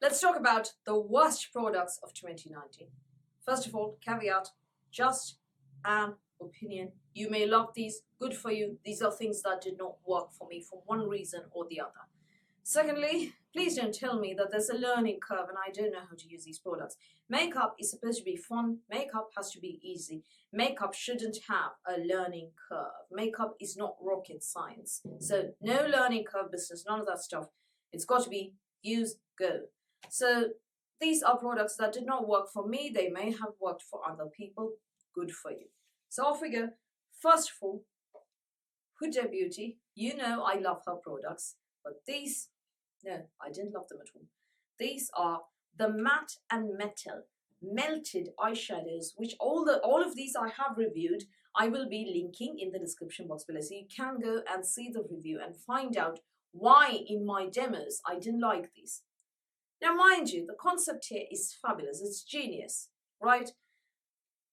Let's talk about the worst products of 2019. First of all, caveat, just an opinion. You may love these, good for you. These are things that did not work for me for one reason or the other. Secondly, please don't tell me that there's a learning curve and I don't know how to use these products. Makeup is supposed to be fun. Makeup has to be easy. Makeup shouldn't have a learning curve. Makeup is not rocket science. So no learning curve business, none of that stuff. It's got to be use, go. So these are products that did not work for me. They may have worked for other people. Good for you. So off we go. First of all, Huda Beauty. You know I love her products. But these, no, I didn't love them at all. These are the matte and metal melted eyeshadows, which all of these I have reviewed. I will be linking in the description box below, so you can go and see the review and find out why in my demos I didn't like these. Now, mind you, the concept here is fabulous. It's genius, right?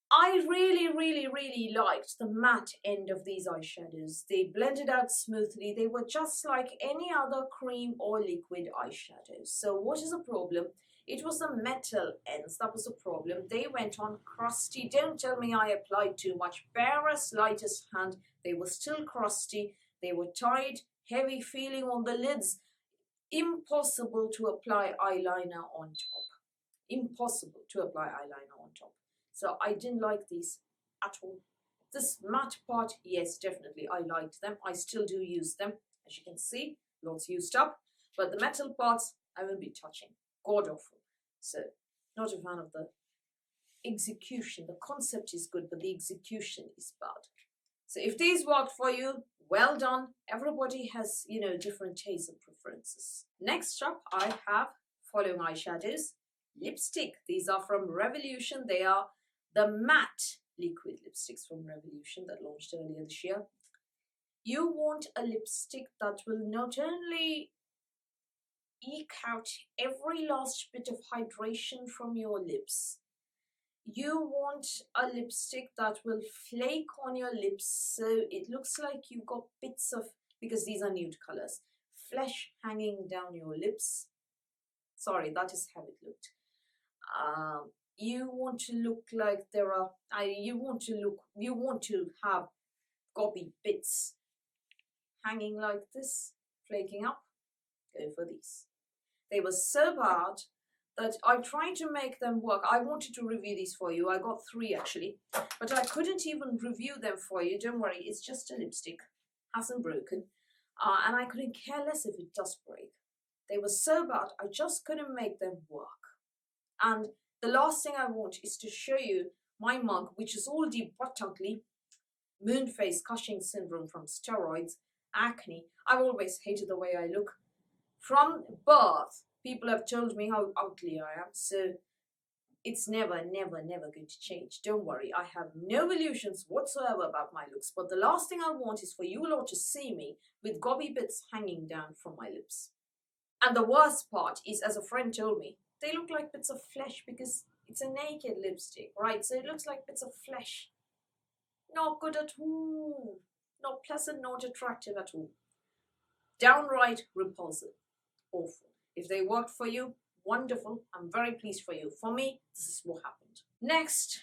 I really liked the matte end of these eyeshadows. They blended out smoothly. They were just like any other cream or liquid eyeshadows. So what is the problem? It was the metal ends that was the problem. They went on crusty. Don't tell me I applied too much. Bare as light as hand. They were still crusty. They were tight, heavy feeling on the lids. Impossible to apply eyeliner on top. Impossible to apply eyeliner on top. So I didn't like these at all. This matte part, yes, definitely, I liked them. I still do use them. As you can see, lots used up. But the metal parts, I will be touching. God awful. So, not a fan of the execution. The concept is good, but the execution is bad. So if these worked for you, well done. Everybody has, different tastes and preferences. Next up, I have following eyeshadows. Lipstick. These are from Revolution. They are the matte liquid lipsticks from Revolution that launched earlier this year. You want a lipstick that will not only eke out every last bit of hydration from your lips. You want a lipstick that will flake on your lips so it looks like you've got bits of, because these are nude colors, flesh hanging down your lips. Sorry, that is how it looked. You want to look like you want to have gobby bits hanging like this, flaking up. Go for these. They were so bad that I tried to make them work. I wanted to review these for you. I got 3 actually, but I couldn't even review them for you. Don't worry, it's just a lipstick, hasn't broken, and I couldn't care less if it does break. They were so bad, I just couldn't make them work. And the last thing I want is to show you my mug, which is all deep but ugly, moon face, Cushing syndrome from steroids, acne. I've always hated the way I look. From birth, people have told me how ugly I am, so it's never going to change. Don't worry, I have no illusions whatsoever about my looks, but the last thing I want is for you lot to see me with gobby bits hanging down from my lips. And the worst part is, as a friend told me, they look like bits of flesh because it's a naked lipstick, right? So it looks like bits of flesh. Not good at all. Not pleasant, not attractive at all. Downright repulsive. Awful. If they worked for you, wonderful. I'm very pleased for you. For me, this is what happened. Next,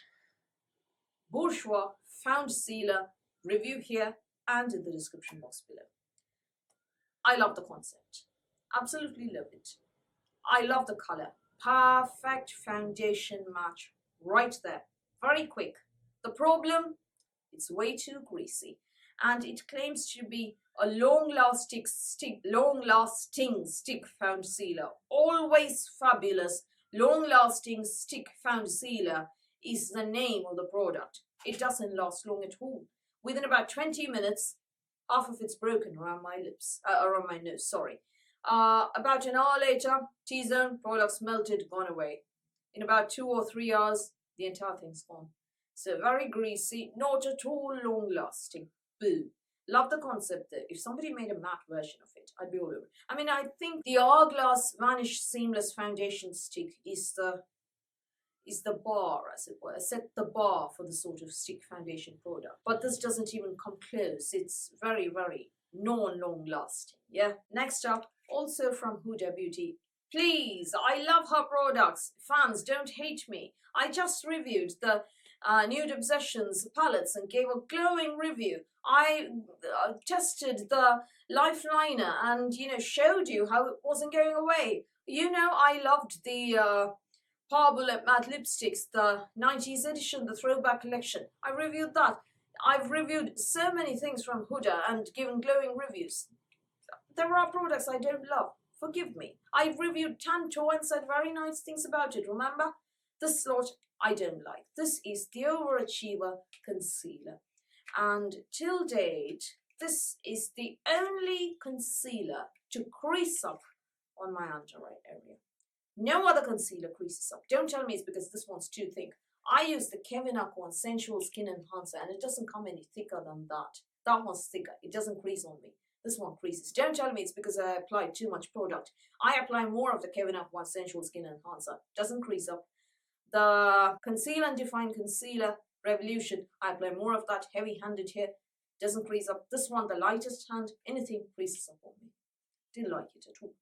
Bourjois Found Sealer. Review here and in the description box below. I love the concept. Absolutely love it. I love the color. Perfect foundation match right there. Very quick. The problem, it's way too greasy. And it claims to be a long-lasting stick found sealer. Always fabulous. Long-lasting stick found sealer is the name of the product. It doesn't last long at all. Within about 20 minutes, half of it's broken around my lips, around my nose, sorry. About an hour later, T-zone, products melted, gone away. In about 2 or 3 hours, the entire thing's gone. So very greasy, not at all long-lasting. Boo. Love the concept though. If somebody made a matte version of it, I'd be all over it. I mean, I think the Hourglass Vanish Seamless Foundation Stick is the bar, as it were. Set the bar for the sort of stick foundation product. But this doesn't even come close. It's very, very non-long lasting. Yeah. Next up, also from Huda Beauty. please. I love her products. Fans, don't hate me. I just reviewed the Nude Obsessions palettes and gave a glowing review. I tested the Lifeliner and, showed you how it wasn't going away. I loved the Power Bullet matte lipsticks, the 90s edition, the throwback collection. I reviewed that. I've reviewed so many things from Huda and given glowing reviews. There are products I don't love. Forgive me. I've reviewed Tanto and said very nice things about it, remember? This lot I don't like. This is the Overachiever Concealer. And till date, this is the only concealer to crease up on my under eye area. No other concealer creases up. Don't tell me it's because this one's too thick. I use the Kevyn Aucoin Sensual Skin Enhancer and it doesn't come any thicker than that. That one's thicker. It doesn't crease on me. This one creases. Don't tell me it's because I applied too much product. I apply more of the Kevyn Aucoin Sensual Skin Enhancer. Doesn't crease up. The Conceal and Define Concealer Revolution, I apply more of that heavy-handed here. Doesn't crease up. This one, the lightest hand, anything creases up on me. Didn't like it at all.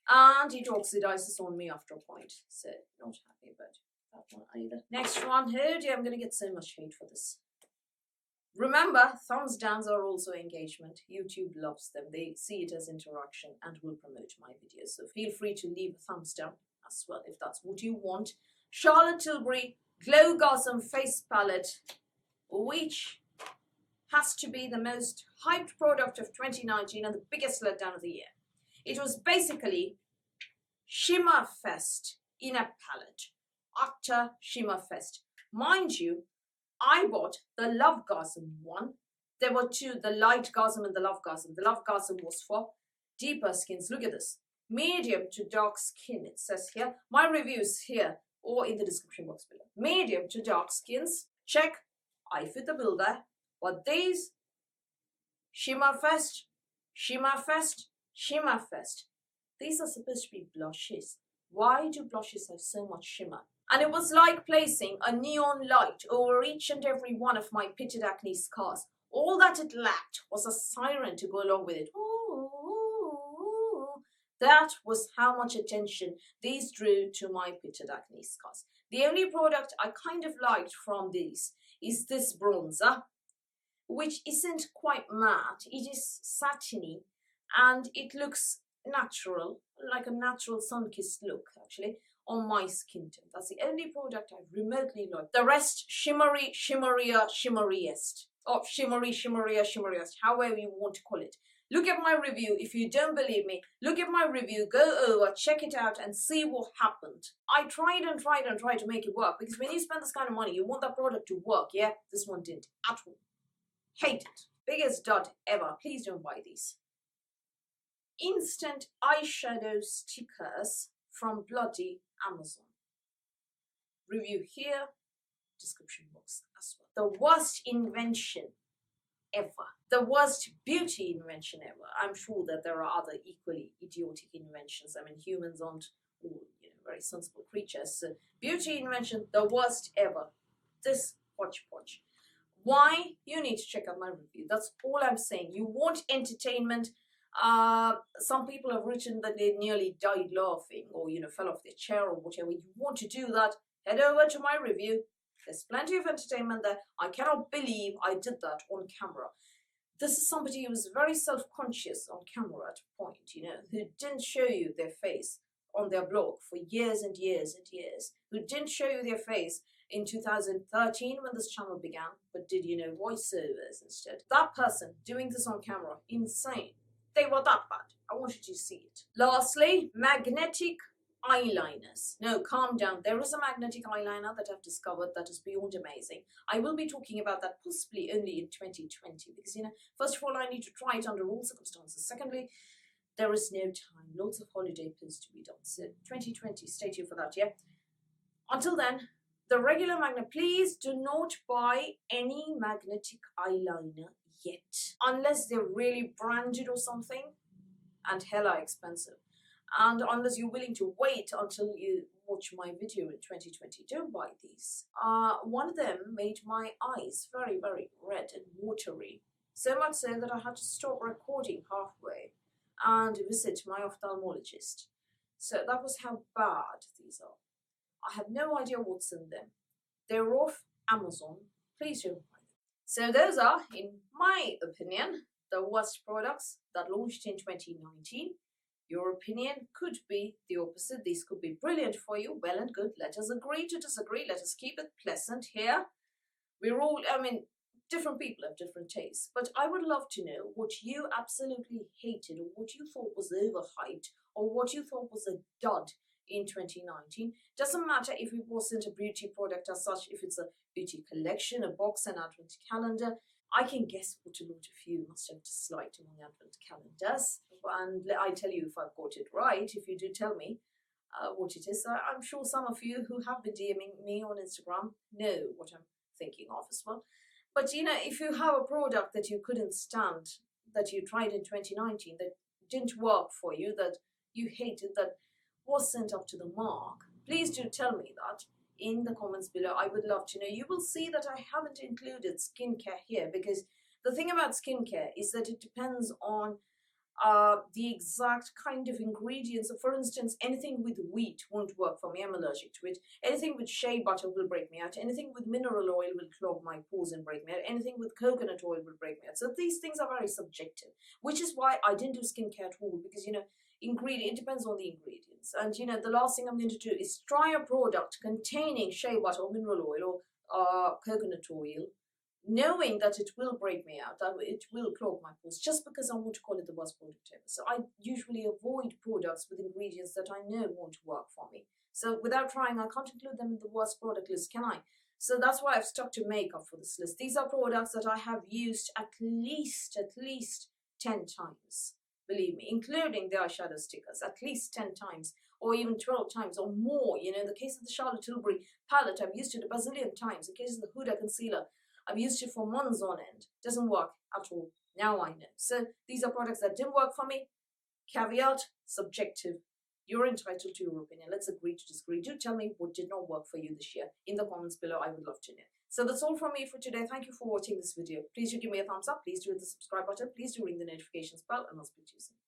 And it oxidizes on me after a point. So, not happy about that one either. Next one. Oh dear, I'm going to get so much hate for this. Remember, thumbs downs are also engagement. YouTube loves them. They see it as interaction and will promote my videos. So feel free to leave a thumbs down as well if that's what you want. Charlotte Tilbury Glow Gossamer Face Palette, which has to be the most hyped product of 2019 and the biggest letdown of the year. It was basically Shimmer Fest in a palette. Utter Shimmer Fest. Mind you, I bought the Love Gossamer one. There were two, the Light Gossamer and the Love Gossamer. The Love Gossamer was for deeper skins. Look at this. Medium to dark skin, it says here. My review is here or in the description box below. Medium to dark skins. Check. I fit the bill there. But these Shimmer Fest, Shimmer Fest, Shimmer Fest. These are supposed to be blushes. Why do blushes have so much shimmer? And it was like placing a neon light over each and every one of my pitted acne scars. All that it lacked was a siren to go along with it. Ooh. That was how much attention these drew to my pitted acne scars. The only product I kind of liked from these is this bronzer, which isn't quite matte. It is satiny and it looks natural, like a natural sun-kissed look actually on my skin tone. That's the only product I remotely like. The rest shimmery, shimmerier, shimmeriest. Or shimmery, shimmerier, shimmeriest, however you want to call it. Look at my review. If you don't believe me, look at my review, go over, check it out and see what happened. I tried and tried and tried to make it work because when you spend this kind of money, you want that product to work, yeah? This one didn't at all. Hate it. Biggest dud ever. Please don't buy these. Instant eyeshadow stickers from bloody Amazon. Review here, description box as well. The worst invention ever. The worst beauty invention ever. I'm sure that there are other equally idiotic inventions. I mean, humans aren't all, very sensible creatures. So, beauty invention, the worst ever. This hodgepodge. Why? You need to check out my review. That's all I'm saying. You want entertainment. Some people have written that they nearly died laughing or, fell off their chair or whatever. You want to do that, head over to my review. There's plenty of entertainment there. I cannot believe I did that on camera. This is somebody who was very self-conscious on camera at a point, who didn't show you their face on their blog for years and years and years, who didn't show you their face in 2013 when this channel began, but did, voiceovers instead. That person doing this on camera, insane. They were that bad. I wanted you to see it. Lastly, magnetic eyeliners. No, calm down. There is a magnetic eyeliner that I've discovered that is beyond amazing. I will be talking about that possibly only in 2020 because, first of all, I need to try it under all circumstances. Secondly, there is no time. Lots of holiday pills to be done. So 2020, stay tuned for that, yeah? Until then, the regular magnet, please do not buy any magnetic eyeliner yet. Unless they're really branded or something and hella expensive. And unless you're willing to wait until you watch my video in 2020, don't buy these. One of them made my eyes very, very red and watery. So much so that I had to stop recording halfway. and visit my ophthalmologist. So that was how bad these are. I have no idea what's in them. They're off Amazon. Please don't buy them. So those are, in my opinion, the worst products that launched in 2019. Your opinion could be the opposite. These could be brilliant for you. Well and good. Let us agree to disagree. Let us keep it pleasant here. We're all, different people have different tastes. But I would love to know what you absolutely hated, or what you thought was overhyped, or what you thought was a dud in 2019. Doesn't matter if it wasn't a beauty product as such, if it's a beauty collection, a box, an advent calendar. I can guess what a lot of you must have disliked among advent calendars, and I tell you if I've got it right. If you do tell me what it is, I'm sure some of you who have been DMing me on Instagram know what I'm thinking of as well. But if you have a product that you couldn't stand, that you tried in 2019, that didn't work for you, that you hated, that wasn't up to the mark, please do tell me that in the comments below. I would love to know. You will see that I haven't included skincare here, because the thing about skincare is that it depends on the exact kind of ingredients. So for instance, anything with wheat won't work for me. I'm allergic to it. Anything with shea butter will break me out. Anything with mineral oil will clog my pores and break me out. Anything with coconut oil will break me out. So these things are very subjective, which is why I didn't do skincare at all, because it depends on the ingredients. And the last thing I'm going to do is try a product containing shea butter or mineral oil or coconut oil, knowing that it will break me out, that it will clog my pores, just because I want to call it the worst product ever. So I usually avoid products with ingredients that I know won't work for me. So without trying, I can't include them in the worst product list, can I? So that's why I've stuck to makeup for this list. These are products that I have used at least 10 times. Believe me, including the eyeshadow stickers, at least 10 times, or even 12 times or more. In the case of the Charlotte Tilbury palette, I've used it a bazillion times. In the case of the Huda concealer, I've used it for months on end. Doesn't work at all. Now I know. So these are products that didn't work for me. Caveat, subjective. You're entitled to your opinion. Let's agree to disagree. Do tell me what did not work for you this year in the comments below. I would love to know. So that's all from me for today. Thank you for watching this video. Please do give me a thumbs up. Please do hit the subscribe button. Please do ring the notifications bell, and I'll speak to you soon.